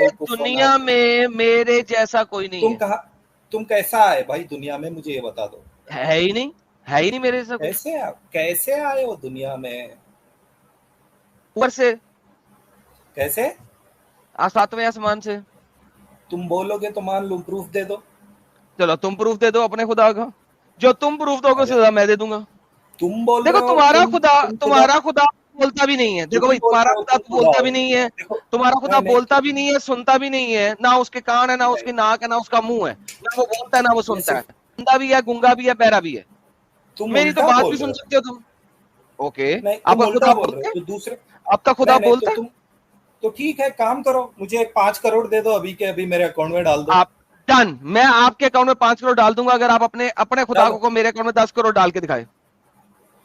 दुनिया में मेरे जैसा कोई नहीं है। तुम कैसा आए भाई दुनिया में, मुझे ये बता दो। है ही नहीं मेरे जैसा कोई। कैसे आए हो दुनिया में? ऊपर से। कैसे? 7वें आसमान से। तुम बोलोगे तो मान लूं, प्रूफ दे दो। चलो तुम प्रूफ दे दो अपने खुदा का, जो तुम प्रूफ दोगे अरे सजा मैं दे दूंगा। तुम बोल देखो रहे हो, तुम खुदा, तुम्हारा खुदा बोलता भी नहीं है। देखो तुम भाई, बोल तुम्हारा रहे हो खुदा तुम तो खुदा बोलता हो। भी नहीं है। देखो, तुम्हारा खुदा नहीं बोलता भी नहीं है, सुनता भी नहीं है, ना उसके कान है, ना नहीं, उसकी नाक है, ना उसका मुंह है, ना वो बोलता है ना वो ये सुनता है। सिर्फ अंधा भी है, गूंगा भी है, बहरा भी है। तुम मेरी तो उल्टा बात बोल भी रहे सुन हो। सकते हो तुम। ओके। नहीं, तुम आपका उल्टा खुदा बोल रहे बोलता हो है? तो दूसरे। आपका खुदा नहीं तो बोलता है? तुम, तो ठीक है, काम करो, मुझे 5 करोड़ दे दो अभी के अभी, मेरे अकाउंट में डाल दो। आप डन। मैं आपके अकाउंट में 5 करोड़ डाल दूंगा अगर आप अपने अपने खुदा डालो। को मेरे अकाउंट में 10 करोड़ डाल के दिखाए।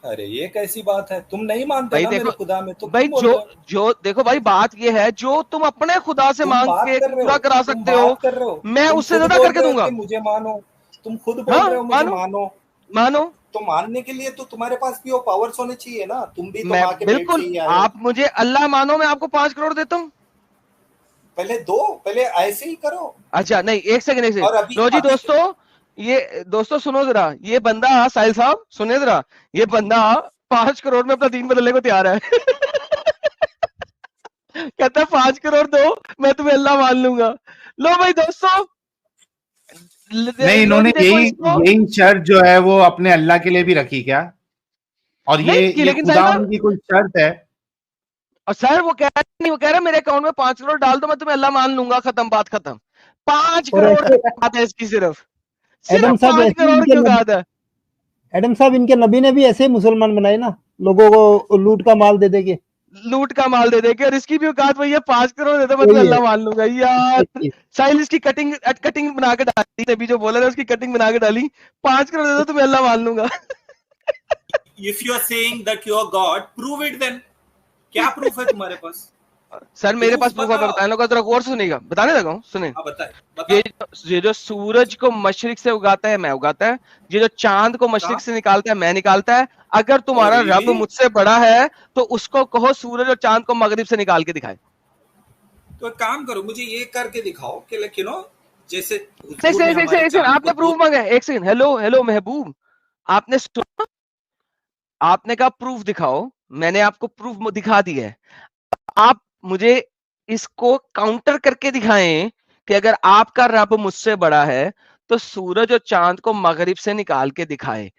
अरे ये कैसी बात है, तुम नहीं मानते भाई ना देखो, मेरे खुदा में, तो भाई क्यों बोल जो रहे हो? जो देखो भाई, बात ये है, जो तुम अपने खुदा से तुम मांग बात के कर रहे हो, पूरा करा तुम सकते हो, बात कर रहे हो, मैं तुम उससे खुद ज्यादा बोल करके रहे हो दूंगा। कि मुझे मानो। तुम खुद बोल हाँ, रहे हो मुझे मानो मानो। मानो। तो मानने के लिए तो तुम्हारे पास भी वो पावर्स होने चाहिए ना, तुम भी तो मैं माँ के पेट से बिल्कुल, ही आए हो। आप मुझे अल्लाह मानो, मैं आपको 5 करोड़ देता हूँ। पहले दो, पहले ऐसे ही करो। अच्छा नहीं, एक सेकंड, एक और सेकंड, अभी लो जी अभी दोस्तों। ये दोस्तों सुनो जरा, ये बंदा साहिल साहब सुनिए जरा, ये बंदा 5 करोड़ में अपना दीन बदलने को तैयार है। कहता है 5 करोड़ दो, मैं तुम्हें अल्लाह मान लूंगा। लो भाई दोस्तों, नहीं, लो इन्होंने जी देखो यही इसको। यही शर्त जो है वो अपने अल्लाह के लिए भी रखी क्या? और नहीं ये लेकिन साहिल खुदा साहब, उनकी कोई शर्त है? और सर वो कह रहा नहीं, वो कह रहा है मेरे अकाउंट में 5 करोड़ डाल दो, मैं तुम्हें अल्लाह मान लूंगा, खत्म बात खत्म। पांच और करोड़ ऐसे की बात है इसकी, सिर्फ एडम सिर्फ साहब, पांच ऐसे करोड़ इनके की नबी, औकात है। एडम साहब इनके नबी ने भी ऐसे ही मुसलमान बनाए ना, लोगों को लूट का माल दे देके। लूट का माल दे देके, और इसकी भी औकात वही है, 5 करोड़ दे दो मैं तुम्हें वही है, अल्लाह मान लूंगा यार। वही है। साहिल इसकी कटिंग कटिंग बना के डाली, अभी जो बोला था उसकी कटिंग बना के डाली। 5 करोड़ दे दो तुम्हें अल्लाह मान लूंगा। If you are saying that you are God, prove it then. क्या प्रूफ है तुम्हारे पास? सर मेरे प्रूफ पास प्रूफ है, मैं बताओ। बताने लगा, जरा गौर सुनिएगा, बताने लगा हूँ, सुने। हाँ बताए, ये बताओ। ये जो सूरज को मशरिक से उगाता है मैं उगाता है, ये जो चांद को मशरिक कहा? से निकालता है मैं निकालता है। अगर ओ तुम्हारा रब रियली? मुझसे बड़ा है तो उसको कहो सूरज और चांद को मगरिब से निकाल के दिखाए। तो एक काम करो, मुझे ये करके दिखाओ कि लाइक जैसे एक हुजूर ने सेकंड, एक हमारे सेकंड, एक सेकंड, चांद को आपने दो। प्रूफ मांगा है, एक सेकंड। हेलो हेलो महबूब, आपने सुना, आपने कहा प्रूफ दिखाओ, मैंने आपको प्रूफ दिखा दिया है। आप मुझे इसको काउंटर करके दिखाएं कि अगर आपका रब मुझसे बड़ा है तो सूरज और चांद को मगरिब से निकाल के दिखाए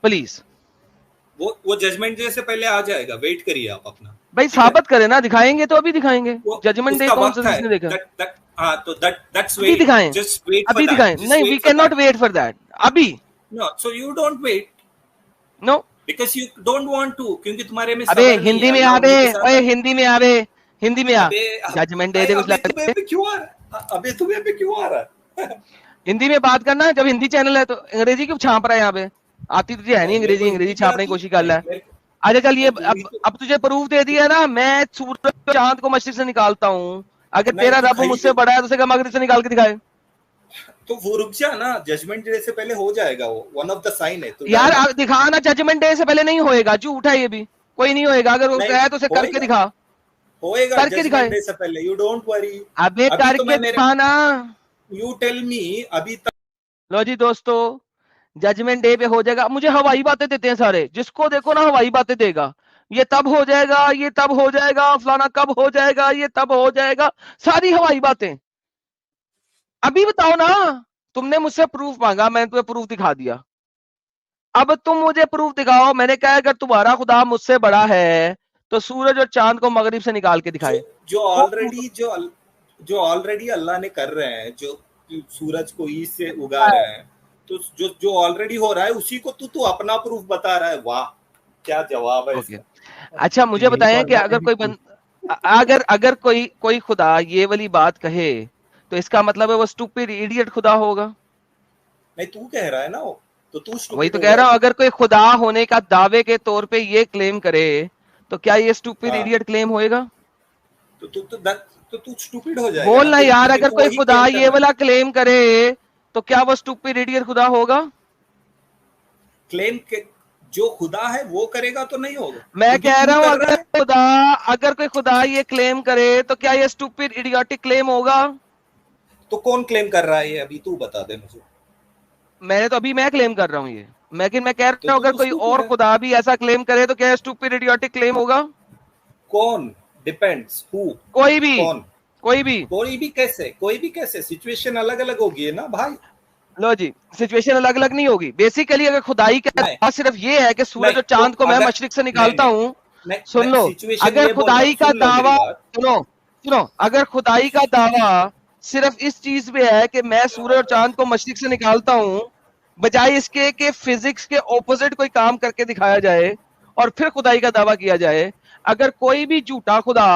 प्लीज। वो जजमेंट डे से पहले आ जाएगा, वेट करिए आप अपना। भाई ठीक है, साबित करें ना, दिखाएंगे तो अभी दिखाएंगे। वो जजमेंट डे उसका कौन सा वक्त है। जिसने देखा? दैट दैट हाँ, तो दैट्स अभी वेट, दिखाएं, जस्ट वेट फॉर अभी दैट, दिखाएं। जस्ट नहीं, we wait for can not that. Wait for that अभी। No, so you don't wait no. Because you don't want to, क्योंकि तुम्हारे में अबे सबर नहीं है, हिंदी में अल्लाह आबे, उन्हीं के साथ ओए है। हिंदी में आबे, हिंदी में आ। अबे जजमेंट दे दे कुछ अबे लग। तुम्हें पे क्यों आ रहा है? अबे तुम्हें पे क्यों आ रहा है? हिंदी में बात करना, जब हिंदी चैनल है तो अंग्रेजी क्यों छाप रहा है यहाँ पे? आती तुझे है नहीं नहीं, मेरे को अंग्रेजी, हिंदी अंग्रेजी भी छापने की आती कोशिश कर नहीं, रहा है। मेरे अच्छा चल, ये नहीं, तू ही तो अब तुझे प्रूफ दे दिया ना, मैं सूरज और चांद को मशरिक से निकालता हूँ। अगर नहीं, तेरा तू रब खाई मुझसे बड़ा है तो उसे क्या मगरिब से निकाल के दिखाए? तो वो रुक जा ना, जजमेंट डे से पहले हो जाएगा, वो वन ऑफ द साइन है, तो डर यार मत। दिखा ना, जजमेंट डे से पहले नहीं होएगा, झूठ है ये भी। कोई नहीं होएगा, अगर वो नहीं है तो उसे करके होएगा, दिखा, होएगा करके जजमेंट दिखाए। डे से पहले, यू डोंट वरी। अबे अभी तो करके मैं मेरे, दिखा ना। यू टेल मी अभी तक। लो जी दोस्तों, जजमेंट डे पे हो जाएगा। मुझे हवाई बातें देते हैं सारे, जिसको देखो ना हवाई बातें देगा। ये तब हो जाएगा, ये तब हो जाएगा, फलाना कब हो जाएगा, ये तब हो जाएगा, सारी हवाई बातें। अभी बताओ ना, तुमने मुझसे प्रूफ मांगा, मैंने तुम्हें प्रूफ दिखा दिया। अब तुम मुझे प्रूफ दिखाओ। मैंने कहा अगर तुम्हारा खुदा मुझसे बड़ा है तो सूरज और चांद को मगरिब से निकाल के जो दिखाए। जो वो ऑलरेडी जो ऑलरेडी अल्लाह ने कर रहे हैं, जो सूरज को ईस्ट से उगा रहे हैं, तो जो जो ऑलरेडी हो रहा है उसी को तू अपना प्रूफ बता रहा है। वाह, क्या जवाब है ओके। इसका। अच्छा मुझे यही तो बताएं कि अल्लाह ने अगर भी कोई की। अगर अगर कोई कोई खुदा ये वाली बात कहे तो इसका मतलब है वो स्टूपिड इडियट खुदा होगा। नहीं, तू कह रहा है ना वो, तो तू वही स्टूपिड तो हो कह गया रहा हूं, फिर। अगर कोई खुदा होने का दावे के तौर पे ये क्लेम करे तो क्या ये स्टूपिड हाँ, इडियट क्लेम होएगा? तो तू स्टूपिड हो जाएगा ना बोलना फिर, यार, क्योंकि अगर तू कोई वही खुदा क्लेम कर ये रहा है। वाला क्लेम करे तो क्या वो स्टूपिड इडियट खुदा होगा? क्लेम के जो खुदा है वो करेगा तो नहीं होगा। मैं तो जो कह तू रहा हूं कर रहा है, अगर कोई खुदा ये क्लेम करे तो क्या ये स्टूपिड इडियोटिक क्लेम होगा? तो कौन क्लेम कर रहा है ये, अभी तू बता दे मुझे। मैं क्लेम कर रहा हूं ये, लेकिन मैं कह तो रहा हूं तू अगर तो कोई स्टूपिड और है। खुदा भी ऐसा क्लेम करे तो क्या स्टूपिड इडियोटिक क्लेम होगा? कौन? Depends who. कोई भी, कौन? कोई भी। कोई भी कैसे, सिचुएशन अलग अलग होगी है ना भाई। लो जी, सिचुएशन अलग अलग नहीं होगी। बेसिकली अगर खुदाई का नहीं दावा सिर्फ ये है कि सूरज नहीं, और तो चांद को मैं अगर मशरिक से नहीं निकालता नहीं हूं, नहीं, सुन मैं लो, सिचुएशन अगर ये बोल रहा खुदाई हूँ, का सुन लो मेरी दावा, बात। सुनो सुनो, अगर खुदाई का दावा सिर्फ इस चीज पे है कि मैं सूरज और चांद को मशरिक से निकालता हूं, बजाय इसके कि फिजिक्स के ऑपोजिट कोई काम करके दिखाया जाए और फिर खुदाई का दावा किया जाए, अगर कोई भी झूठा खुदा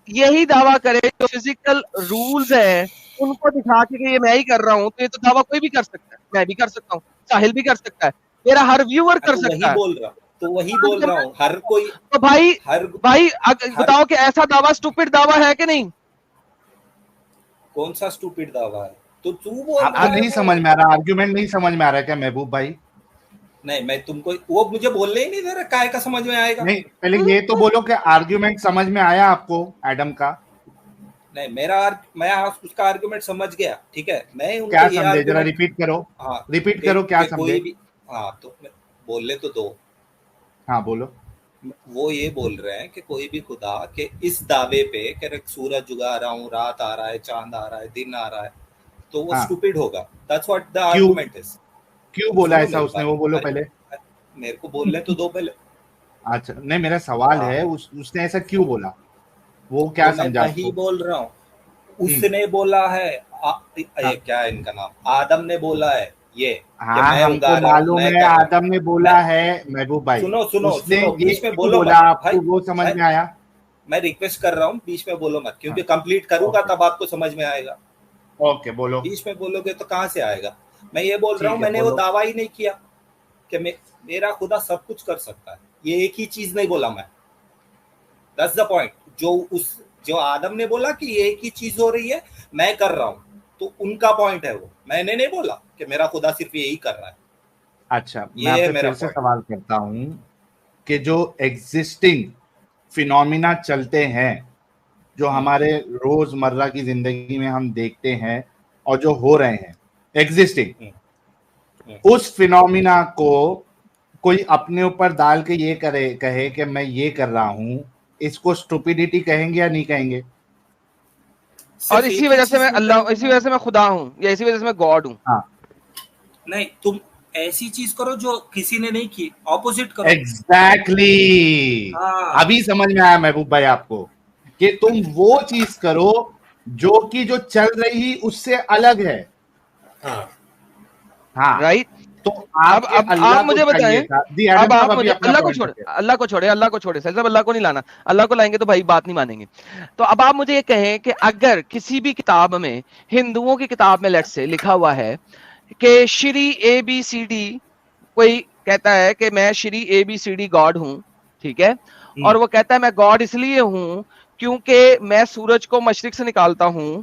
यही दावा करे जो फिजिकल रूल्स है उनको दिखा के ये मैं ही कर रहा हूं, तो ये तो दावा कोई भी कर सकता है। मैं भी कर सकता हूं, साहिल भी कर सकता है, मेरा हर व्यूअर कर तो सकता वही है। बोल रहा तो वही बोल रहा हूँ, हर कोई तो भाई हर भाई हर बताओ कि ऐसा दावा स्टूपिड दावा है कि नहीं? कौन सा स्टूपिड दावा है? तो तू बोल आपको रहा है नहीं वो। समझ में आ रहा, आर्ग्यूमेंट नहीं समझ में आ रहा है क्या महबूब भाई? नहीं, मैं तुमको वो मुझे बोलने ही नहीं दे रहा, काय का समझ में आएगा। नहीं, पहले ये तो बोलो कि आर्ग्यूमेंट समझ में आया आपको एडम का? नहीं, मैं उसका आर्गुमेंट समझ गया, ठीक है। मैं उनका क्या ये समझे, जरा आर्गुमेंट, रिपीट करो, हाँ, रिपीट करो, क्या कि समझे? कोई भी, हाँ तो बोलने तो दो। हाँ बोलो। वो ये बोल रहे हैं कि कोई भी खुदा के इस दावे पे कि सूरज उगा रहा हूँ, रात आ रहा है, चांद आ रहा है, दिन आ रहा है, तो वो हाँ, स्टूपिड होगा। दैट्स व्हाट द क्यों आर्गुमेंट इज। क्यों बोला सुनो ऐसा मेरी उसने, बात, वो बोलो अरे पहले। मेरे को बोलने तो दो पहले। अच्छा, नहीं, मेरा सवाल हाँ, है उसने ऐसा क्यों बोला, वो क्या तो मैं समझा वही आपको? बोल रहा हूँ। उसने बोला है ये हाँ, क्या है इनका नाम, आदम ने बोला है ये कि हाँ, मैं हमको उगा रहा हूँ, मालूम मैं है कर रहा हूँ। आदम ने मैं बोला है महबूब भाई। सुनो सुनो उसने सुनो, ये बीच में क्यों बोलो बोला, मत भाई। आपको वो समझ मैं में आया? मैं रिक्वेस्ट कर रहा हूँ, बीच में बोलो मत, क्योंकि हाँ, कंप्लीट करूंगा ओके, तब आपको समझ में आएगा। ओके, बोलो। बीच में बोलोगे तो कहाँ से आएगा। मैं ये बोल रहा हूँ, ठीक है, मैंने वो बोलो। दावा ही नहीं किया कि मेरा खुदा सब कुछ कर सकता है, ये एक ही चीज नहीं बोला मैं। That's the point. जो आदम ने बोला कि ये एक ही चीज हो रही है, मैं कर रहा हूँ, तो उनका पॉइंट है वो। मैंने नहीं बोला कि मेरा खुदा सिर्फ यही कर रहा है। अच्छा, मैं ये है आपसे मेरा फिर से पॉइंट। सवाल करता हूं कि जो एग्जिस्टिंग फिनोमिना चलते हैं, जो हमारे रोजमर्रा की जिंदगी में हम देखते हैं और जो हो रहे हैं एग्जिस्टिंग, उस फिनोमिना को कोई अपने ऊपर डाल के ये कहे कि मैं ये कर रहा हूं, इसको स्टुपिडिटी कहेंगे या नहीं कहेंगे? और सिर्फ एक ही चीज नहीं करेंगे इसी ना। वजह से मैं खुदा हूं, या इसी वजह से मैं गॉड हूं। हाँ, नहीं, तुम ऐसी चीज करो जो किसी ने नहीं की, ऑपोजिट करो। एग्जैक्टली। हाँ अभी समझ में आया महबूब भाई आपको कि तुम वो चीज करो जो कि जो चल रही उससे अलग है। हाँ हाँ, राइट। तो अब आपके अब अल्लाह आप को मुझे चाहिए बताएं, था। जी अब एडम साहब आप अभी मुझे, अपना पॉइंट रखे। अल्लाह को छोड़े सर साहब, अल्लाह को नहीं लाना, अल्लाह को लाएंगे तो भाई बात नहीं मानेंगे। तो अब आप मुझे ये कहें कि अगर किसी भी किताब में, हिंदुओं की किताब में लेट्स से लिखा हुआ है कि श्री ABCD, कोई कहता है कि मैं श्री ABCD गॉड हूं, ठीक है, और वो कहता है मैं गॉड इसलिए हूं क्योंकि मैं सूरज को मशरिक से निकालता हूं,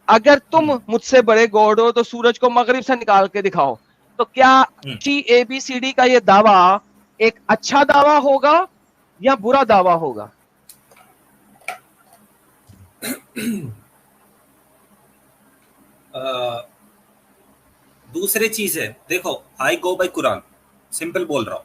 अगर तुम मुझसे बड़े गॉड हो तो सूरज को मगरिब से निकाल के दिखाओ, तो क्या श्री ABCD का ये दावा एक अच्छा दावा होगा या बुरा दावा होगा? दूसरी चीज है, देखो, आई गो बाय कुरान, सिंपल बोल रहा हूँ,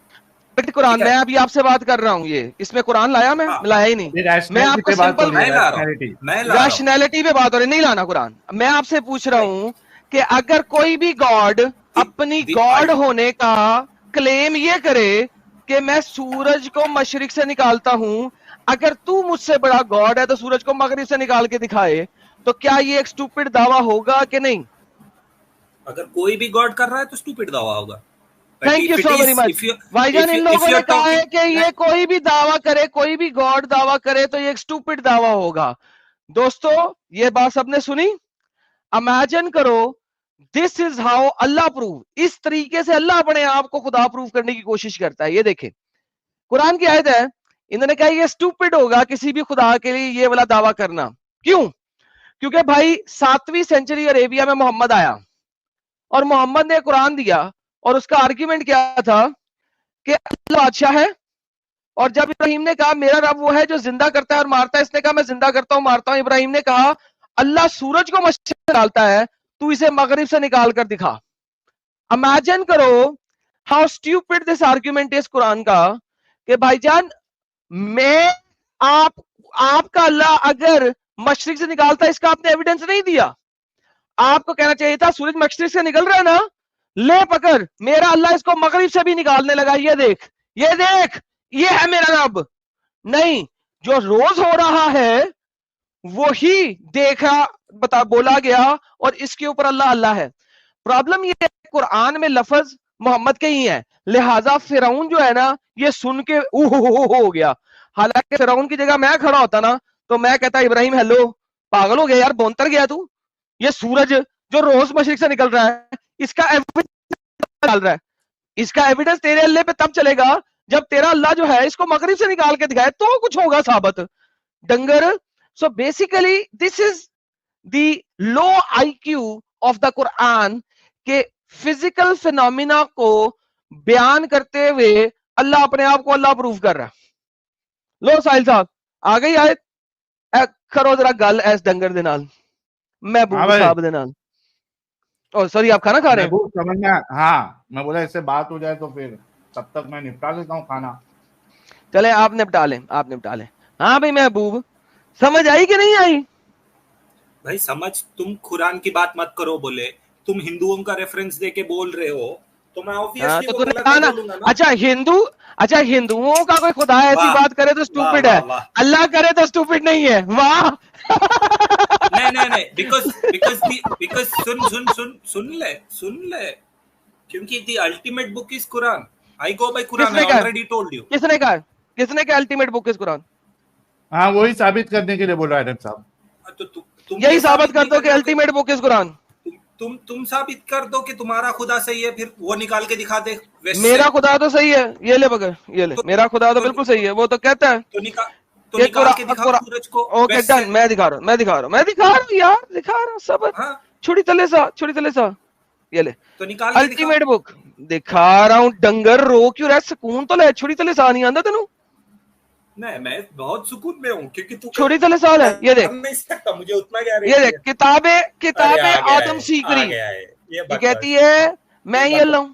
कुरान, ठीक मैं है। अभी आपसे बात कर रहा हूं, ये इसमें कुरान लाया, मैं हाँ, लाया ही नहीं। मैं रैशनैलिटी आपको पे बात हो सिंपल रही है, मैं ला रहा हूँ, रैशनैलिटी। मैं ला रहा हूँ। रैशनैलिटी पे बात हो रही, नहीं लाना कुरान। मैं आपसे पूछ रहा हूं कि अगर कोई भी गॉड अपनी गॉड होने का क्लेम ये करे कि मैं सूरज को मशरिक से निकालता हूं, अगर तू मुझसे बड़ा गॉड है तो सूरज को मगरिब से निकाल के दिखाए, तो क्या ये एक स्टूपिड दावा होगा कि नहीं? अगर कोई भी गॉड कर रहा है तो स्टूपिड दावा होगा। Thank you so very much भाईजान। इन लोगों ने कहा है कि ये कोई भी दावा करे, कोई भी गॉड दावा करे तो ये एक स्टूपिड दावा होगा। दोस्तों, ये बात सबने सुनी? इमेजिन करो, this is how Allah prove, इस तरीके से अल्लाह अपने आप को खुदा प्रूव करने की कोशिश करता है। ये देखें, कुरान की आयत है, इन्होंने कहा ये स्टूपिड होगा किसी भी खुदा के लिए ये वाला दावा करना। क्यों? क्योंकि भाई 7वीं सेंचुरी अरेबिया में मोहम्मद आया और मोहम्मद ने कुरान दिया, और उसका आर्ग्यूमेंट क्या था कि अल्लाह बादशाह है, और जब इब्राहिम ने कहा मेरा रब वो है जो जिंदा करता है और मारता है, इसने कहा मैं जिंदा करता हूं मारता हूं। इब्राहिम ने कहा अल्लाह सूरज को मशरिक से डालता है, तू इसे मगरिब से निकाल कर दिखा। इमेजिन करो how stupid this argument is Quran का, कि भाईजान मैं आपका अल्लाह अगर मशरिक से निकालता, इसका आपने एविडेंस नहीं दिया। आपको कहना चाहिए था सूरज मशरिक से निकल रहा है ना, ले पकड़, मेरा अल्लाह इसको मगरिब से भी निकालने लगा, ये देख ये देख, ये है मेरा रब। नहीं, जो रोज हो रहा है वो ही देखा बोला गया, और इसके ऊपर अल्लाह अल्लाह है। प्रॉब्लम ये है कुरान में लफ्ज मोहम्मद के ही है, लिहाजा फिरौन जो है ना ये सुन के हो गया। हालांकि फिरौन की जगह मैं खड़ा होता ना तो मैं कहता इब्राहिम हेलो, पागल हो गया यार, बोंतर गया तू, ये सूरज जो रोज मशरिक से निकल रहा है इसका एविडेंस डाल रहा है, इसका एविडेंस तेरे अल्लाह पे तब चलेगा जब तेरा अल्लाह जो है इसको मगरिब से निकाल के दिखाए तो कुछ होगा साबित, डंगर। So basically this is the low IQ of the Quran के फिजिकल फिनोमिना को बयान करते हुए अल्लाह अपने आप को अल्लाह प्रूव कर रहा है। लो साहिल साहब आ गई आयत, करो जरा गल एस डंगर दे नाल, महबूब साहब दे नाल। ओ सॉरी, आप खाना खा रहे हैं? समझ में, हाँ मैं बोला इससे बात हो जाए तो फिर तब तक मैं निपटा लेता हूँ खाना। चले आप निपटा लें, आप निपटा लें। हाँ भाई महबूब, समझ आई कि नहीं आई? भाई समझ, तुम कुरान की बात मत करो, बोले तुम हिंदुओं का रेफरेंस देके बोल रहे हो तो मैं ऑब्वियसली तो वो गलत नहीं बोलूंगा ना। अच्छा हिंदुओं का कोई खुदा ऐसी बात करे तो स्टूपिड है, अल्लाह करे तो स्टूपिड नहीं है। वाह नहीं बिकॉज़ सुन ले क्योंकि the ultimate book is Quran, I go by Quran, I already told you. किसने कहा अल्टीमेट बुक इज कुरान? हाँ वही साबित करने के लिए बोल रहा है साहब। तो तुम यही साबित कर दो कि अल्टीमेट बुक इज कुरान। तुम साबित कर दो कि तुम्हारा खुदा सही है, फिर वो निकाल के दिखा दे। मेरा खुदा तो सही है, ये ले बगैर, ये ले, मेरा खुदा तो बिल्कुल सही है, वो तो कहता है तो निकाल के दिखा सूरज को। ओके डन, मैं दिखा रहा हूँ यार, दिखा रहा हूँ सब। छुड़ी तले सा ये ले, तो निकाल अल्टीमेट बुक दिखा रहा हूँ। डंगर रो क्यों रहा, सुकून तो ले, छुड़ी तले सा नहीं आंदा तेनू? नहीं मैं बहुत सुकून में हूँ क्योंकि तू छोटी तले साल है। ये देख, नहीं सकता मुझे उतना क्या, ये देख किताबें आदम सीख रही, ये कहती है मैं ये अल्लाह हूं,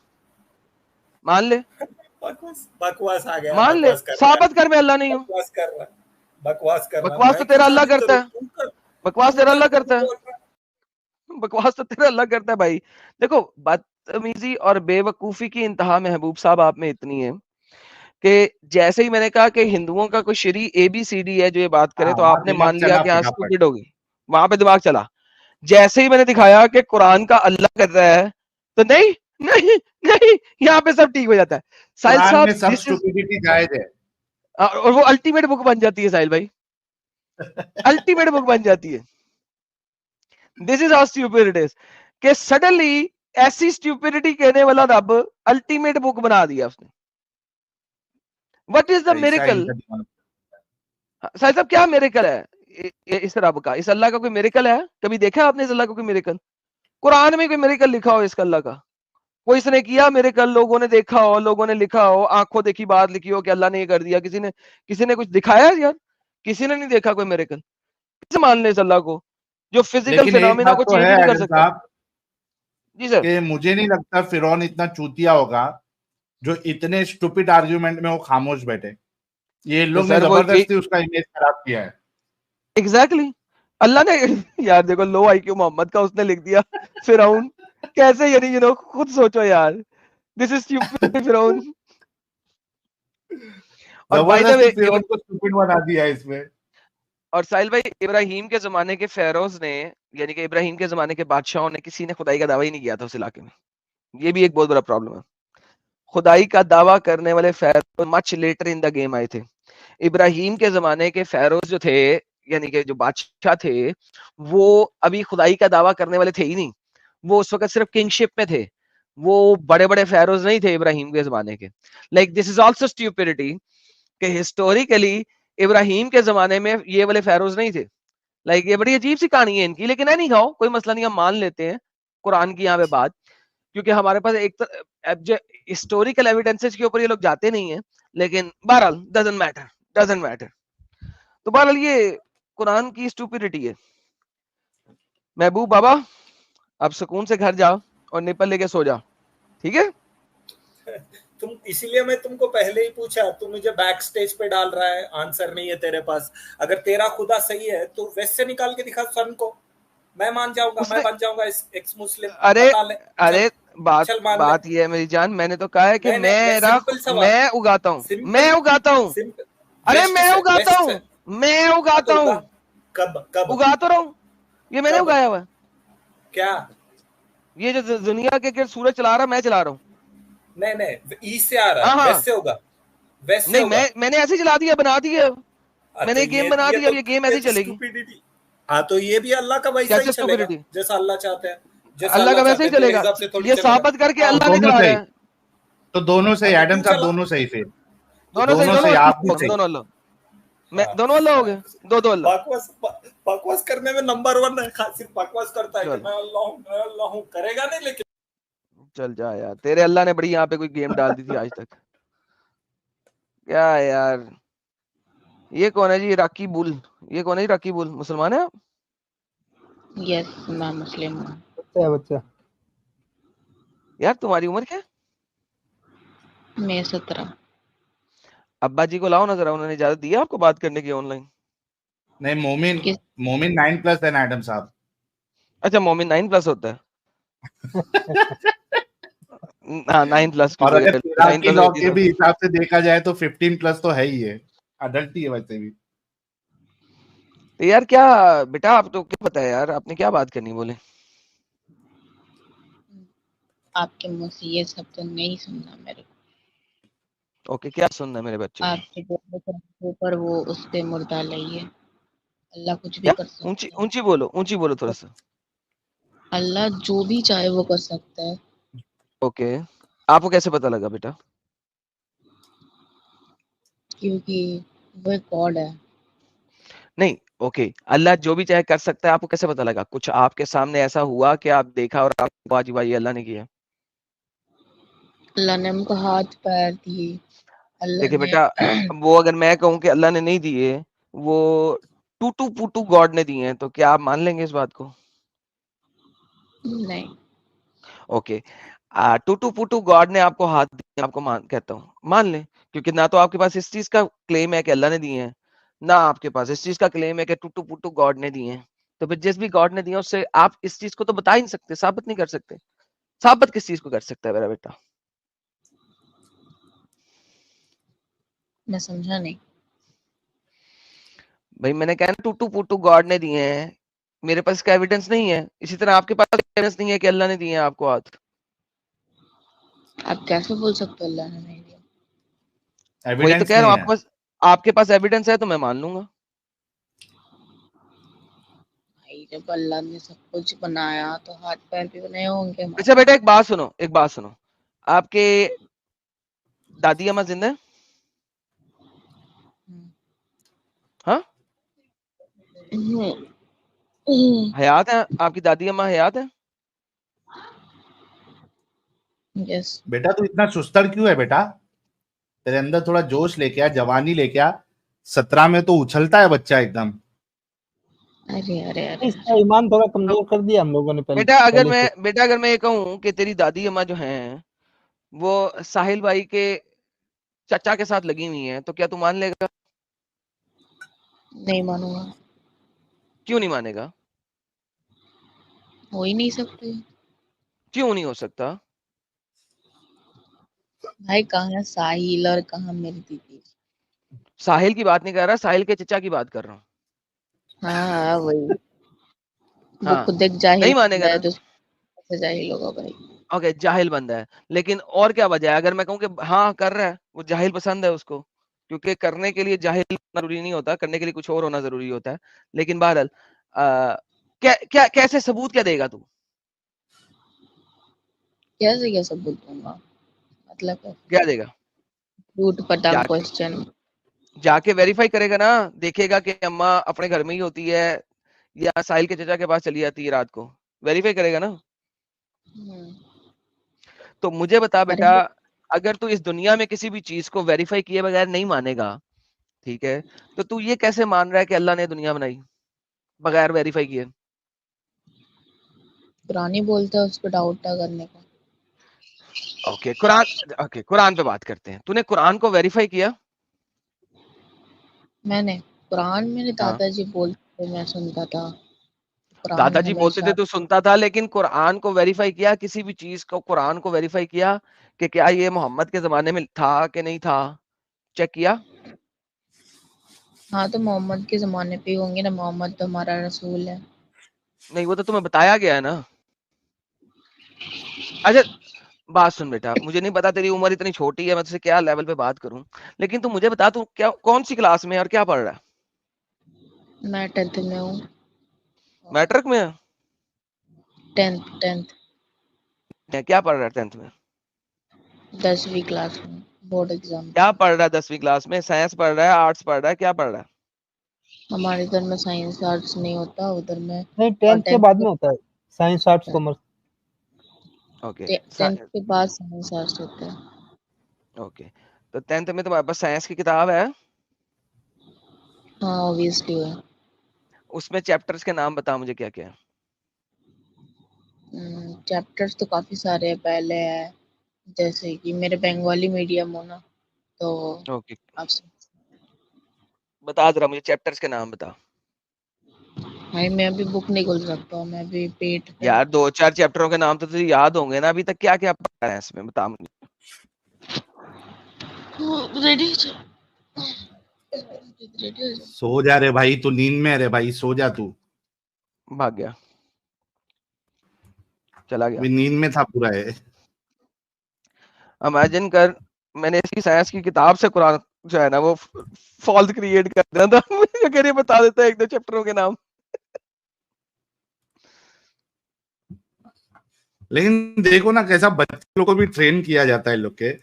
मान ले, बकवास आ गया, मान ले, साबित कर मैं अल्लाह नहीं हूं। बकवास कर बकवास तो तेरा अल्लाह करता है, बकवास तेरा अल्लाह करता है, बकवास तो तेरा अल्लाह करता है भाई। देखो बदतमीजी और बेवकूफी की इंतहा महबूब साहब आप में इतनी है कि जैसे ही मैंने कहा कि हिंदुओं का कोई शरी ABCD है जो ये बात करे तो आपने मान लिया कि हाँ स्टूपिड होगी, वहां पे दिमाग चला। जैसे ही मैंने दिखाया कि कुरान का अल्लाह कर रहा है तो नहीं नहीं नहीं, यहाँ पे सब ठीक हो जाता है। साहिल साहब सब स्टूपिडिटी जायज है और वो अल्टीमेट बुक बन जाती है साहिल भाई, अल्टीमेट बुक बन जाती है। This is how stupid it is कि सडनली ऐसी स्टूपिडिटी कहने वाला रब अल्टीमेट बुक बना दिया उसने। What is the miracle? Sahib साहब क्या मेरिकल है इस रब का, इस अल्लाह का कोई मेरिकल है? कभी देखा है आपने इस अल्लाह का कोई मेरिकल? कुरान में कोई मेरिकल लिखा हो इसका अल्लाह का? कोई इसने किया मेरिकल, लोगों ने देखा हो, लोगों ने लिखा हो, आंखों देखी बात लिखी हो कि अल्लाह ने ये कर दिया, किसी ने कुछ दिखाया यार? किसी ने नहीं देखा कोई मेरिकल। किसे मान ले इस अल्लाह को जो फिजिकल फिनोमेना को चेंज नहीं कर सकता? जी सर, कि मुझे नहीं लगता फिरौन इतना चूतिया होगा जो इतने स्टूपिड आर्ग्यूमेंट में वो खामोश बैठे। ये लोग ने जबरदस्ती उसका इमेज खराब किया है। एग्जैक्टली अल्लाह ने यार देखो लो IQ मोहम्मद का उसने लिख दिया फिरौन, कैसे यानी यू नो खुद सोचो यार, दिस इज स्टूपिड फिरौन। और बाय द वे फिरौन को स्टूपिड बना दिया इसमें। और साहिल भाई इब्राहिम के जमाने के फेरोज ने, यानी कि इब्राहिम के जमाने के बादशाहों ने, किसी ने खुदाई का दावा ही नहीं किया था उस इलाके में। ये भी एक बहुत बड़ा प्रॉब्लम है। खुदाई का दावा करने वाले Feroz much later in the game आए थे। इब्राहिम के जमाने के फेरोज जो थे, यानी कि जो बादशाह थे, वो अभी खुदाई का दावा करने वाले थे ही नहीं। वो उस वक्त सिर्फ किंगशिप में थे, वो बड़े बड़े फेरोज नहीं थे इब्राहिम के जमाने के। Like this is also stupidity कि हिस्टोरिकली इब्राहिम के जमाने में ये वाले फेरोज नहीं थे। लाइक ये बड़ी अजीब सी कहानी है इनकी, लेकिन नहीं खाओ कोई मसला नहीं, हम मान लेते हैं कुरान की यहाँ पे बात, क्योंकि हमारे पास हिस्टोरिकल एविडेंसेस के ऊपर ये लोग जाते नहीं है, लेकिन बहरहाल डजंट मैटर। तो बहरहाल ये कुरान की स्टूपिडिटी है। महबूब बाबा अब सुकून से घर जाओ और निपल लेके सो जाओ, ठीक है? तुम, इसीलिए मैं तुमको पहले ही पूछा, तू मुझे बैक स्टेज पे डाल रहा है, आंसर नहीं है तेरे पास। अगर तेरा खुदा सही है तो वेस्ट से निकाल के दिखा सन को, मैं मान जाऊंगा, मैं बन जाऊंगा एक्स मुस्लिम। अरे बता ले, अरे बात चल मान बात ये है मेरी जान, मैंने तो कहा है कि नहीं, सिंपल सवाल, मैं उगाता हूँ, मैं उगाता हूँ, अरे मैं उगाता हूँ, मैं उगाता हूँ, कब उगा तो रहा हूँ, ये मैंने उगाया हुआ है। क्या? ये जो दुनिया के सूरज चला रहा मैं चला रहा हूँ। नहीं ईस्ट से आ रहा है, वेस्ट से होगा, वेस्ट से नहीं, मैंने ऐसे चला दिया, बना दिया मैंने, गेम बना दिया, ये गेम ऐसे चलेगी। हाँ तो ये भी अल्लाह का वैसा ही चलेगा जैसा अल्लाह चाहते हैं, जैसा अल्लाह का वैसे ही चलेगा। ये साबित करके अल्लाह ने चलाया है। तो दोनों सही, एडम साहब दोनों सही, फिर दोनों सही, आप भी सही, दोनों अल्लाह, मैं दोनों अल्लाह हो गए, दो अल्लाह। बकवास करने में नंबर 1 है, सिर्फ बकवास करता है कि मैं अल्लाह हूं, करेगा नहीं। लेकिन चल जा यार, तेरे अल्लाह ने बड़ी यहाँ पे कोई गेम डाल दी थी आज तक, क्या यार। ये कौन है जी? राकी बुल, ये कौन है जी? राकी बुल मुसलमान है आप? यस, मैं मुस्लिम हूँ। बच्चा यार तुम्हारी उम्र क्या है? मैं 17। अब्बा जी को लाओ ना जरा, उन्होंने इजाजत दी है आपको बात करने की ऑनलाइन? नहीं, मोमिन 9+ है ना एडम साहब। अच्छा, मोमिन 9+ होता है। हाँ 9+ और अगर की लॉ के भी हिसाब से देखा जाए तो 15+ तो है ही है, अडल्ट ही है वैसे भी। तो यार क्या बेटा, आप तो क्या पता है यार, आपने क्या बात करनी बोले? आपके मुंह से ये सब तो नहीं सुनना मेरे को। ओके, क्या सुनना है मेरे बच्चे? आपके ऊपर वो उस पे मुर्दा लगी है। अल्लाह कुछ भी कर सकता है। ऊंची बोलो थोड़ा सा। अल्लाह जो भी चाहे वो कर सकता है। ओके, आपको कैसे पता लगा बेटा? क्योंकि वो एक गॉड है। नहीं, ओके, अल्लाह जो भी चाहे कर सकता है, आपको कैसे पता लगा? कुछ आपके सामने ऐसा हुआ कि आप देखा और आपको आज भाई अल्लाह ने किया? अल्लाह ने हमको हाथ पैर दिए। देखिए बेटा, वो अगर मैं कहूँ कि अल्लाह ने नहीं दिए, वो टूटू पुटू गॉड ने दिए हैं, तो क्या आप मान लेंगे इस बात को? नहीं। ओके, टूटू पुटू गॉड ने आपको हाथ दिए, आपको कहता हूँ मान ले, क्योंकि ना तो आपके पास इस चीज का क्लेम है कि अल्लाह ने दिए हैं, ना आपके पास इस चीज का क्लेम है कि टूटू पुटू गॉड ने दिए हैं। तो फिर जिस भी गॉड ने दिए उससे आप इस चीज को तो बता ही नहीं सकते, साबित नहीं कर सकते। साबित किस चीज को कर सकता है मेरा बेटा? मैं समझा नहीं। भाई मैंने कहा ना, टूटू पुटू गॉड ने दिए हैं, मेरे पास इसका एविडेंस नहीं है, इसी तरह आपके पास एविडेंस नहीं है कि अल्लाह ने दिए हैं आपको हाथ। आप कैसे बोल सकते हो अल्लाह ने नहीं दिया? वही तो कह रहा हूँ, आपके पास एविडेंस है तो मैं मान लूंगा। भाई जब अल्लाह ने सब कुछ बनाया तो हाथ पैर भी बनाए होंगे। अच्छा बेटा, एक बात सुनो, आपके दादी अम्मा जिंदा है? हाँ, हयात है? आपकी दादी अम्मा हयात है? यस। बेटा तू इतना सुस्तर क्यों है बेटा? तेरे अंदर थोड़ा जोश लेके आ, जवानी लेके आ। 17 में तो उछलता है बच्चा एकदम। अरे इसका ईमान थोड़ा कमजोर कर दिया हम लोगों ने बेटा अगर मैं ये कहूँ कि तेरी दादी अम्मा जो हैं वो साहिल भाई के चचा के साथ लगी हुई हैं, तो क्या तू मान लेगा? नहीं मानूंगा। क्यों नहीं मानेगा? हो ही नहीं सकते। क्यों नहीं हो सकता? भाई कहाँ साहिल और कहाँ मेरी दीदी। साहिल की बात नहीं कर रहा, साहिल के चचा की बात कर रहा हूँ। हाँ वही। वो हाँ, खुद एक जाहिल नहीं मानेगा है ना? तो कैसे जाहिल होगा भाई? ओके, जाहिल बंदा है, लेकिन और क्या वजह है? अगर मैं कहूँ कि हाँ कर रहा है, वो जाहिल पसंद है उसको, क्योंकि करने के लिए जाहिल जरूरी नहीं होता, करने के लिए कुछ और होना जरूरी होता है। लेकिन बहरहाल कैसे सबूत क्या देगा तू? कैसे क्या सबूत दूंगा? मतलब क्या देगा? झूठ पटा क्वेश्चन। जाके वेरीफाई करेगा ना, देखेगा कि अम्मा अपने घर में ही होती है या साहिल के चचा के पास चली जाती है रात को, वेरीफाई करेगा ना। तो मुझे बता बेटा, अगर तू इस दुनिया में किसी भी चीज को वेरीफाई किए बगैर नहीं मानेगा, ठीक है, तो तू ये कैसे मान रहा है कि अल्लाह ने दुनिया बनाई बगैर वेरीफाई किए? कुरान ही बोलता है उस पर डाउट ना करने का। ओके कुरान पे बात करते हैं। तूने कुरान को वेरीफाई किया? मैंने कुरान मेरे हाँ, दादाजी बोलते थे, मैं सुनता था। कुरान दादाजी बोलते थे हमेशा तू सुनता था, लेकिन कुरान को वेरीफाई किया? किसी भी चीज को कुरान को वेरीफाई किया कि क्या ये मोहम्मद के जमाने में था कि नहीं था? चेक किया? हाँ, तो मोहम्मद के ज़माने पे ही होंगे ना, मोहम्मद तो हमारा रसूल है। नहीं, वो तो तुम्हें बताया गया है ना। अच्छा, बात सुन बेटा, मुझे नहीं पता, तेरी उम्र इतनी छोटी है, मैं तुझसे क्या लेवल पे बात करूं, लेकिन तू मुझे बता, तू क्या कौन सी क्लास में है और क्या पढ़ रहा है? मैं 10th में हूँ। मैट्रिक में है? 10th क्या पढ़ रहा है 10th में? 10वीं क्लास में, बोर्ड एग्जाम क्या था। पढ़ रहा है 10वीं क्लास में? साइंस पढ़ रहा है, आर्ट्स पढ़ रहा है, क्या पढ़ रहा है? हमारे इधर में साइंस आर्ट्स नहीं होता, उधर में। नहीं, और 10th के 10th बाद में होता है science arts commerce. Okay 10th के बाद साइंस आर्ट्स होता है। ओके, तो 10th में तुम्हारे पास साइंस की किताब है? हाँ, ऑब्वियसली है। उसमें चैप्टर्स के नाम बता मुझे, क्या क्या है? चैप्टर्स तो काफ़ी सारे हैं। पहले है जैसे कि मेरे बंगाली मीडियम हो ना, तो ओके, आप बता जरा मुझे चैप्टर्स के नाम बता। भाई, मैं अभी बुक नहीं खोल सकता हूँ, मैं अभी पेट पे हूँ। यार, 2-4 चैप्टरों के नाम तो तुझे याद होंगे ना, अभी तक क्या क्या पढ़ा है इसमें, बता मुझे। रेडी रेडी हो सो जा रे भाई, तू नींद में है रे भाई, सो जा तू। भाग गया, चला गया। अभी नींद में था पूरा है। इमेजिन कर, मैंने इसकी साइंस की किताब से कुरान जो है ना वो फॉल्ट क्रिएट कर दिया था। अगर ये बता देता एक दो चैप्टरों के नाम। लेकिन देखो ना कैसा बच्चों को भी ट्रेन किया जाता है लोग के।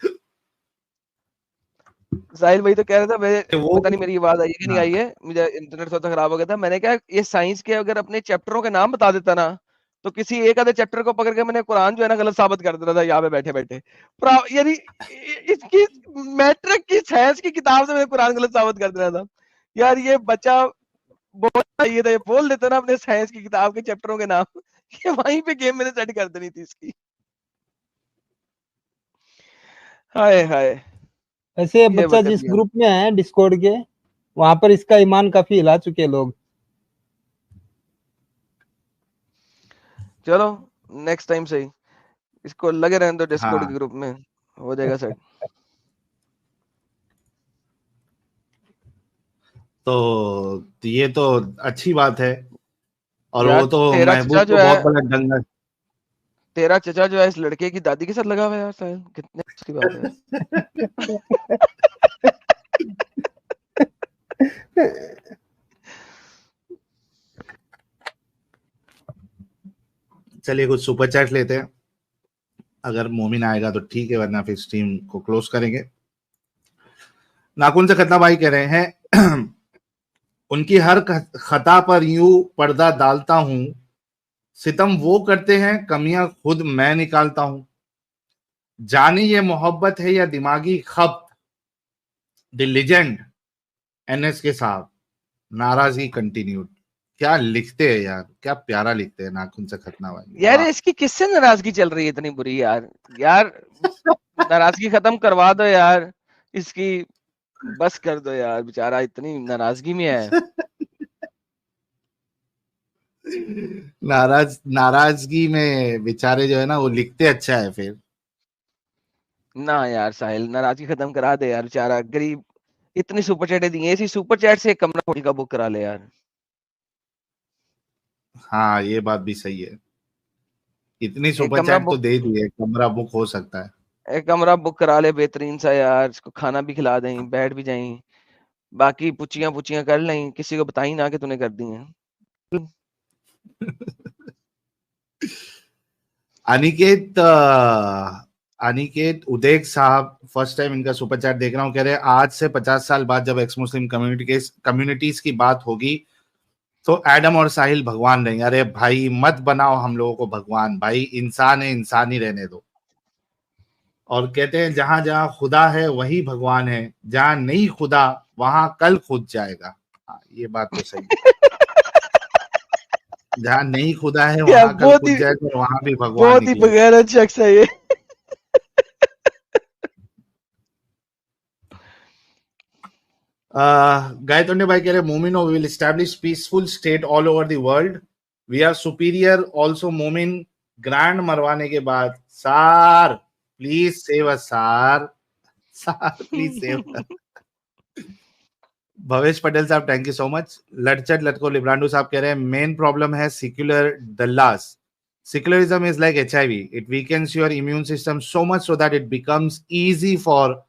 साहिल भाई तो कह रहा था, मेरे वो पता नहीं मेरी आवाज आई है कि नहीं हाँ, आई है, मुझे इंटरनेट थोड़ा खराब हो गया था। मैंने कहा ये साइंस के अगर अपने चैप्टरों के नाम बता देता ना, तो किसी एक आधे चैप्टर को पकड़ के मैंने कुरान जो है ना गलत साबित कर देता था यहाँ पे बैठे बैठे। यानी इसकी मैट्रिक की साइंस की किताब से मैंने कुरान गलत साबित कर देना था। यार ये बच्चा बोलना चाहिए था, ये बोल देता ना अपने साइंस की किताब के चैप्टरों के नाम। ये वहीं पे गेम मैंने सेट कर देनी थी इसकी। हाय हाय, ऐसे ये बच्चा वक्त जिस दिया। ग्रुप में है डिस्कॉर्ड के, वहां पर इसका ईमान काफी हिला चुके हैं लोग। चलो, नेक्स्ट टाइम सही इसको लगे रहने दो डिस्कॉर्ड के हाँ। ग्रुप में, हो जाएगा सेट। तो ये तो अच्छी बात है। और यार वो तो तेरा चचा महबूब जो तो है, बहुत बड़ा दंगल। तेरा चचा जो है इस लड़के की दादी के साथ लगा हुआ है यार, साहिल कितने अच्छी बात है। चलिए कुछ सुपर चैट लेते हैं, अगर मोमिन आएगा तो ठीक है, वरना फिर स्ट्रीम को क्लोज करेंगे। नाखून से खतना भाई कह रहे हैं उनकी हर खता पर यूं पर्दा डालता हूं, सितम वो करते हैं कमियां खुद मैं निकालता हूं, जानी ये मोहब्बत है या दिमागी खपत, द लेजेंड एनएस के साहब। नाराजगी कंटिन्यूड। क्या लिखते हैं यार, क्या प्यारा लिखते हैं नाखून से खतना भाई, यार वाह। इसकी किससे नाराजगी चल रही है इतनी बुरी यार? यार नाराजगी खत्म करवा दो यार इसकी, बस कर दो यार, बेचारा इतनी नाराजगी में है। नाराजगी में बेचारे जो है ना वो लिखते अच्छा है फिर। ना यार साहिल, नाराजगी खत्म करा दे यार, बेचारा गरीब इतनी सुपर चैट दी, इसी सुपर चैट से एक कमरा होटल का बुक करा ले यार। हाँ ये बात भी सही है, इतनी एक सुपर कमरा चैट तो बुक, दे दिए, कमरा बुक हो सकता है। एक कमरा बुक करा ले बेहतरीन सा यार, इसको खाना भी खिला दें, बैठ भी जाएं, बाकी पुचियां पुचियां कर लें, किसी को बताई ना कि तूने कर दी हैं। अनिकेत अनिकेत उदेक साहब, फर्स्ट टाइम इनका सुपर चैट देख रहा हूँ, कह रहे हैं आज से 50 साल बाद जब एक्स मुस्लिम कम्युनिटीज की बात होगी तो एडम और साहिल भगवान रहेंगे। अरे भाई मत बनाओ हम लोगों को भगवान, भाई इंसान है, इंसान ही रहने दो। और कहते हैं जहां जहां खुदा है वही भगवान है, जहां नहीं खुदा वहां कल खुद जाएगा। हाँ, ये बात तो सही है। जहां नहीं खुदा है यार वहां कल खुद जाएगा और वहां भी भगवान बहुत ही निकलेगा। बगैर शख्स है ये। गायतोंडे भाई कह रहे मोमिनो will establish peaceful state all over the world, we are superior also. मोमिन ग्रैंड मरवाने के बाद sir please save us sir, sir please save us. Bhavesh Patel साहब थैंक यू सो मच। लटचट लटको लिब्रांडो साहब कह रहे हैं मेन प्रॉब्लम है सिक्युलर दल्लास। Secularism is like HIV. It weakens your immune system so much so that it becomes easy for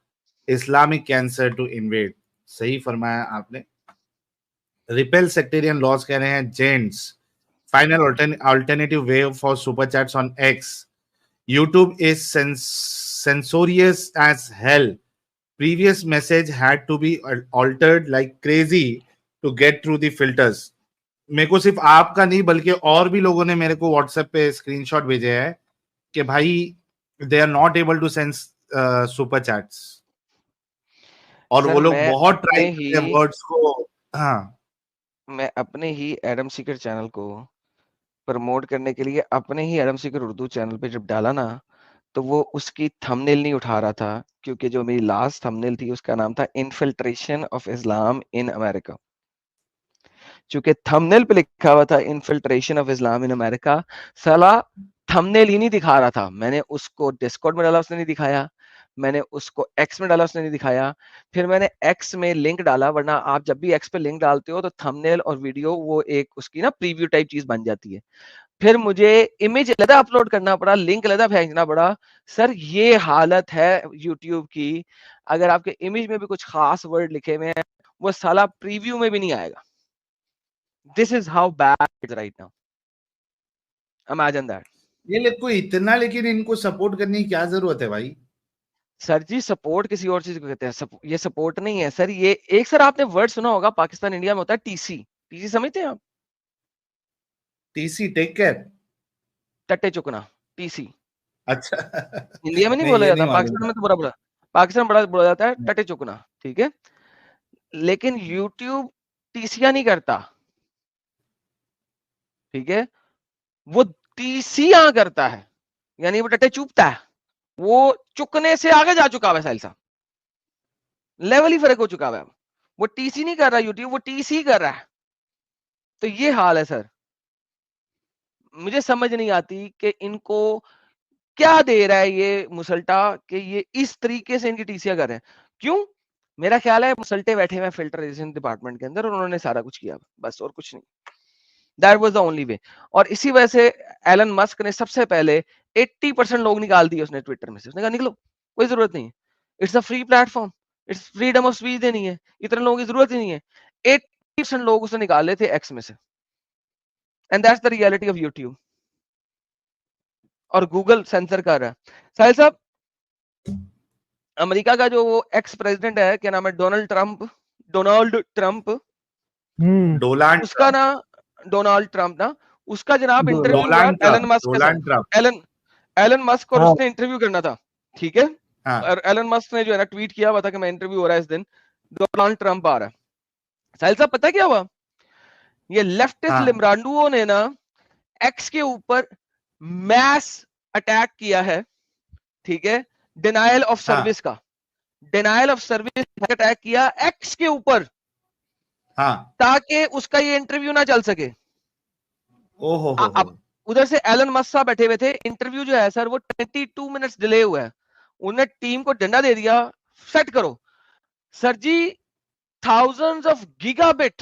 Islamic cancer to invade. सही फरमाया आपने। Repel sectarian laws कह रहे हैं gents. Final alternative way for super chats on X. YouTube is censorious as hell. Previous message had to be altered like crazy to get through the filters. मेरे को सिर्फ आपका नहीं बल्कि और भी लोगों ने मेरे को व्हाट्सएप पे स्क्रीनशॉट भेजे हैं कि भाई they are not able to send super chats, और वो लोग बहुत ट्राई करते हैं वर्ड्स को। हाँ, मैं अपने ही एडम सीकर चैनल को प्रमोट करने के लिए अपने ही एडम सीकर उर्दू चैनल पे जब डाला ना, तो वो उसकी थंबनेल नहीं उठा रहा था, क्योंकि जो मेरी लास्ट थंबनेल थी उसका नाम था infiltration of Islam in America. चूंकि थंबनेल पे लिखा हुआ था infiltration of Islam in America, साला थंबनेल ही नहीं दिखा रहा था। मैंने उसको डिस्कॉर्ड में डाला, उसने नहीं दिखाया। मैंने उसको एक्स में डाला, उसने नहीं दिखाया। फिर मैंने एक्स में लिंक डाला, वरना आप जब भी एक्स पे लिंक डालते हो तो थंबनेल और वीडियो वो एक उसकी ना प्रीव्यू टाइप चीज बन जाती है। फिर मुझे इमेज अलग अपलोड करना पड़ा, लिंक अलग भेजना पड़ा। सर ये हालत है यूट्यूब की, अगर आपके इमेज में भी कुछ खास वर्ड लिखे हुए हैं वो साला प्रीव्यू में भी नहीं आएगा। This is how bad it's right now. Imagine that. ये लोग को इतना, लेकिन इनको सपोर्ट करने की क्या जरूरत है भाई? सर जी सपोर्ट किसी और चीज को कहते हैं, ये सपोर्ट नहीं है सर। ये एक सर आपने वर्ड सुना होगा पाकिस्तान इंडिया में होता है टीसी। टीसी समझते हैं आप? टीसी टेक केयर, टट्टे चुकना, टीसी। अच्छा इंडिया में नहीं नहीं, बोला ये जाता, नहीं पाकिस्तान मालूम में तो बड़ा बड़ा, पाकिस्तान बड़ा बोला जाता है टट्टे चुकना, ठीक है। लेकिन यूट्यूब टीसिया नहीं करता, ठीक है। वो टीसिया करता है, यानी वो टट्टे चुपता है। वो चुकने से आगे जा चुका है साहिल साहब, लेवल ही फर्क हो चुका है। वो टीसी नहीं कर रहा यूट्यूब, वो टीसी कर रहा है। तो ये हाल है सर। मुझे समझ नहीं आती कि इनको क्या दे रहा है ये मुसल्टा, कि ये इस तरीके से इनकी टीसियां कर रहे हैं। क्यों? मेरा ख्याल है मुसल्टे बैठे हुए फिल्टरेशन डिपार्टमेंट के अंदर, उन्होंने सारा कुछ किया, बस और कुछ नहीं। That was the only way. और इसी वजह से एलन मस्क ने सबसे पहले 80% लोग निकाल दिए उसने ट्विटर में से। उसने कहा निकलो, कोई जरूरत नहीं है, it's a free platform, it's freedom of speech देनी है, इतने लोगों की जरूरत ही नहीं है। 80% लोग उसने निकाले थे एक्स में से। And that's the reality of YouTube. और गूगल सेंसर कर रहा है। साहिल साहब, अमेरिका का जो वो एक्स प्रेसिडेंट है, क्या नाम है, डोनाल्ड ट्रंप, उसका ना, डोनाल्ड ट्रंप ना, उसका जनाब इंटरव्यू हुआ एलन मस्क के साथ। एलन मस्क और उसने इंटरव्यू करना था, ठीक है। और एलन मस्क ने जो है ना ट्वीट किया हुआ था कि मैं इंटरव्यू हो रहा है इस दिन, डोनाल्ड ट्रंप आ रहा है। साहिल साहब पता क्या हुआ? ये लेफ्टिस्ट लिब्रांडुओं ने ना एक्स के ऊपर मैस अटैक किया है, ठीक है। डिनायल ऑफ सर्विस का, डिनायल ऑफ सर्विस अटैक किया एक्स के ऊपर, ताकि उसका ये इंटरव्यू ना चल सके। अब उधर से एलन मस्क साहब बैठे हुए थे। इंटरव्यू जो है सर वो 22 मिनट्स डिले हुआ है। उन्होंने टीम को डंडा दे दिया, सेट करो। Sir ji thousands of gigabit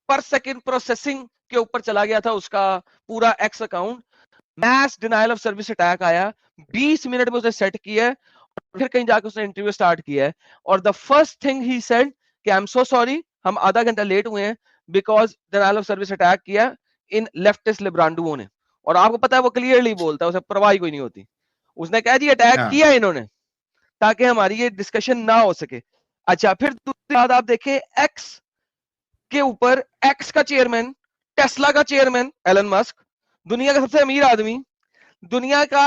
per second processing के ऊपर चला गया था उसका पूरा X account. Mass denial of service attack आया, 20 मिनट में उसने सेट किया है, और फिर कहीं जाकर उसने इंटरव्यू स्टार्ट किया है। और the first thing he said कि आई एम सो सॉरी, हम आधा घंटा लेट हुए हैं, because denial of service attack किया इन लेफ्टिस्ट लिब्रांडुओं ने। और आपको पता है वो क्लियरली बोलता है, उसे परवाह कोई नहीं होती। उसने कहा जी अटैक किया इन्होंने ताकि हमारी ये डिस्कशन ना हो सके। अच्छा, फिर दूसरी बात आप देखें, एक्स के ऊपर, एक्स का चेयरमैन, टेस्ला का चेयरमैन एलन मस्क, दुनिया का सबसे अमीर आदमी, दुनिया का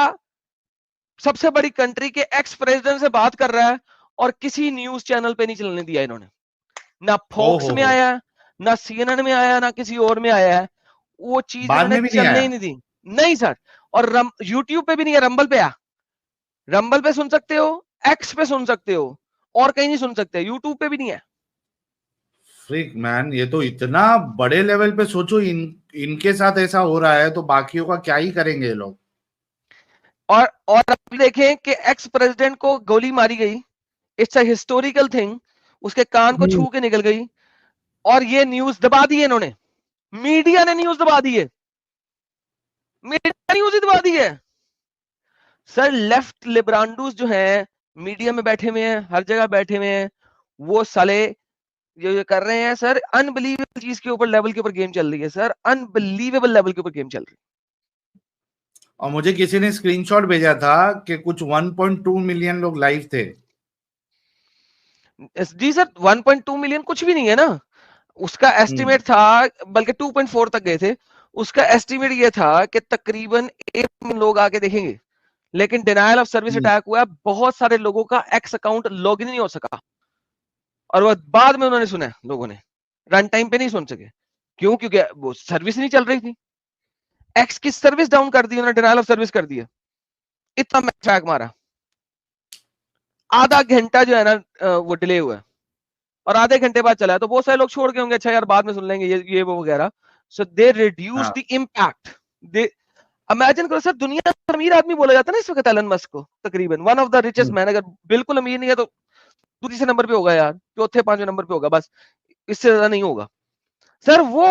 सबसे बड़ी कंट्री के एक्स प्रेसिडेंट से बात कर रहा है और किसी न्यूज चैनल पे नहीं चलने दिया इन्होंने, ना फॉक्स में आया है, ना CNN में आया, ना किसी और में आया है, वो चीज बाद इन्होंने में भी नहीं चलने आया। ही नहीं दी। नहीं सर, और यूट्यूब पे भी नहीं है, रंबल पे आ, रंबल पे सुन सकते हो, एक्स पे सुन सकते हो, और कहीं नहीं सुन सकते, यूट्यूब पे भी नहीं है। फ्रीक मैन, ये तो इतना बड़े लेवल पे सोचो, इनके साथ ऐसा हो रहा है तो बाकियों का क्या ही करेंगे ये लोग। और अब देखें कि एक्स प्रेसिडेंट को गोली मारी गई, इट्स अ हिस्टोरिकल थिंग, उसके कान को छू के निकल गई, और ये न्यूज दबा दी है इन्होंने, मीडिया ने न्यूज दबा दी है, मीडिया न्यूज ही दबा दी है। सर लेफ्ट लिब्रांडूस जो है मीडिया में बैठे हुए हैं, हर जगह बैठे हुए हैं, वो साले ये कर रहे हैं सर, अनबिलीवेबल चीज के ऊपर, लेवल के ऊपर गेम चल रही है सर, अनबिलीवेबल लेवल के ऊपर गेम चल रही है। और मुझे किसी ने स्क्रीनशॉट भेजा था कि कुछ 1.2 मिलियन लोग लाइव थे। जी सर 1.2 मिलियन कुछ भी नहीं है ना, उसका एस्टिमेट था, बल्कि 2.4 तक गए थे, उसका एस्टिमेट ये था कि तकरीबन 1 मिलियन लोग आके देखेंगे, लेकिन डिनायल ऑफ सर्विस अटैक हुआ, बहुत सारे लोगों का एक्स अकाउंट लॉगिन नहीं हो सका, और वो बाद में उन्होंने सुना, लोगों ने रन टाइम पे नहीं सुन सके, क्यों? क्योंकि वो सर्विस नहीं चल रही थी, एक्स की सर्विस डाउन कर दी उन्होंने, डिनायल ऑफ सर्विस कर दिया, इतना अटैक मारा, आधा घंटा जो है ना वो डिले हुआ है, और आधे घंटे बाद चला है, तो बहुत सारे लोग छोड़ के होंगे, अच्छा यार बाद में सुन लेंगे, ये वो वगैरह, so they reduce the impact. They imagine करो सर, दुनिया का अमीर आदमी बोला जाता है ना इस वक्त एलन मस्क को, तकरीबन one of the richest man, अगर बिल्कुल अमीर नहीं है तो दूसरे नंबर पे होगा यार, चौथे 5वें नंबर पे होगा, बस इससे ज्यादा नहीं होगा सर। वो